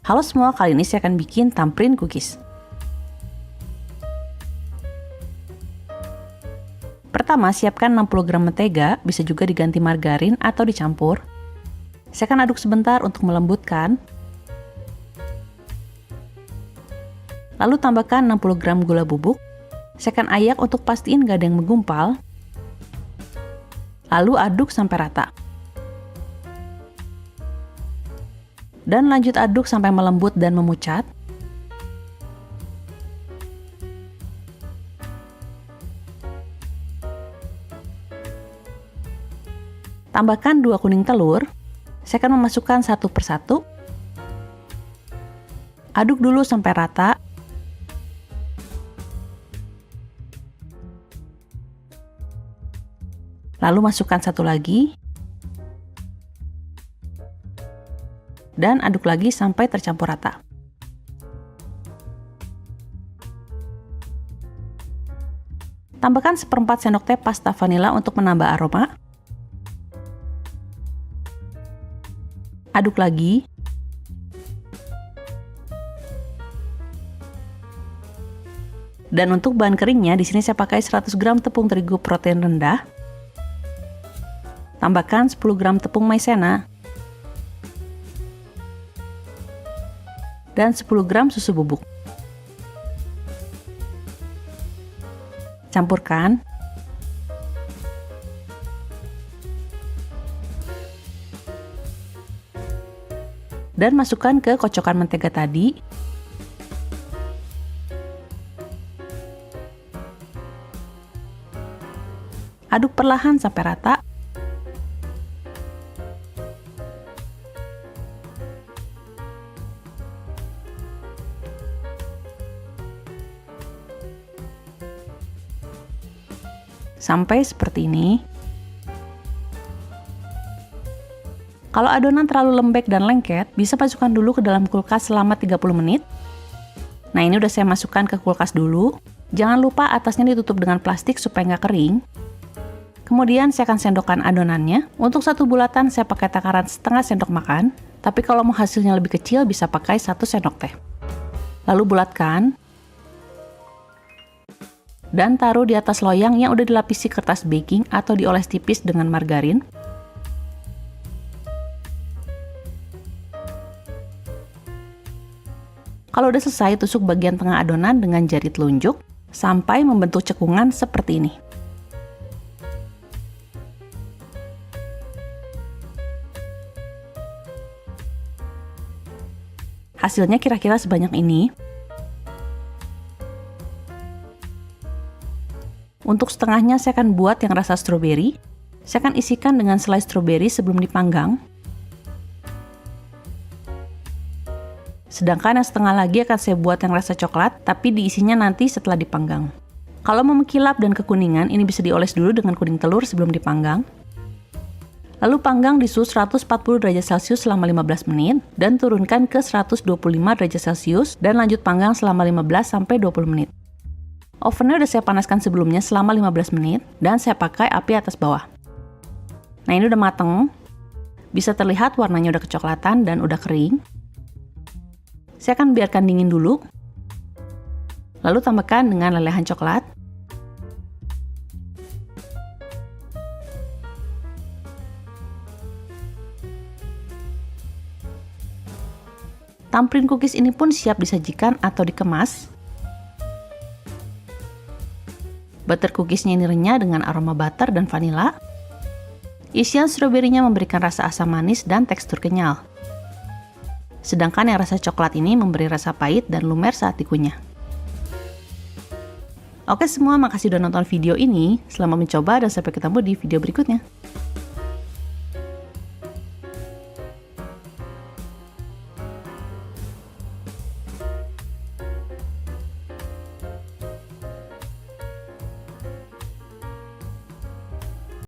Halo semua, kali ini saya akan bikin thumbprint cookies. Pertama, siapkan 60 gram mentega, bisa juga diganti margarin atau dicampur. Saya akan aduk sebentar untuk melembutkan. Lalu tambahkan 60 gram gula bubuk. Saya akan ayak untuk pastiin gak ada yang menggumpal. Lalu aduk sampai rata. Dan lanjut aduk sampai melembut dan memucat. Tambahkan 2 kuning telur. Saya akan memasukkan satu persatu. Aduk dulu sampai rata. Lalu masukkan satu lagi. Dan aduk lagi sampai tercampur rata. Tambahkan 1/4 sendok teh pasta vanila untuk menambah aroma. Aduk lagi. Dan untuk bahan keringnya, di sini saya pakai 100 gram tepung terigu protein rendah. Tambahkan 10 gram tepung maizena. Dan 10 gram susu bubuk. Campurkan. Dan masukkan ke kocokan mentega tadi. Aduk perlahan sampai rata. Sampai seperti ini. Kalau adonan terlalu lembek dan lengket, bisa masukkan dulu ke dalam kulkas selama 30 menit. Nah, ini udah saya masukkan ke kulkas dulu. Jangan lupa atasnya ditutup dengan plastik supaya nggak kering. Kemudian saya akan sendokkan adonannya. Untuk satu bulatan saya pakai takaran setengah sendok makan. Tapi kalau mau hasilnya lebih kecil bisa pakai 1 sendok teh. Lalu bulatkan. Dan taruh di atas loyang yang udah dilapisi kertas baking atau dioles tipis dengan margarin. Kalau udah selesai, tusuk bagian tengah adonan dengan jari telunjuk sampai membentuk cekungan seperti ini. Hasilnya kira-kira sebanyak ini. Untuk setengahnya saya akan buat yang rasa stroberi. Saya akan isikan dengan selai stroberi sebelum dipanggang. Sedangkan yang setengah lagi akan saya buat yang rasa coklat, tapi diisinya nanti setelah dipanggang. Kalau mau mengkilap dan kekuningan, ini bisa dioles dulu dengan kuning telur sebelum dipanggang. Lalu panggang di suhu 140 derajat Celcius selama 15 menit, dan turunkan ke 125 derajat Celcius, dan lanjut panggang selama 15-20 menit. Ovennya udah saya panaskan sebelumnya selama 15 menit, dan saya pakai api atas bawah. Nah, ini udah mateng. Bisa terlihat warnanya udah kecoklatan dan udah kering. Saya akan biarkan dingin dulu. Lalu tambahkan dengan lelehan coklat. Thumbprint cookies ini pun siap disajikan atau dikemas. Butter cookiesnya ini renyah dengan aroma butter dan vanila. Isian stroberinya memberikan rasa asam manis dan tekstur kenyal. Sedangkan yang rasa coklat ini memberi rasa pahit dan lumer saat dikunyah. Oke semua, makasih udah nonton video ini. Selamat mencoba dan sampai ketemu di video berikutnya.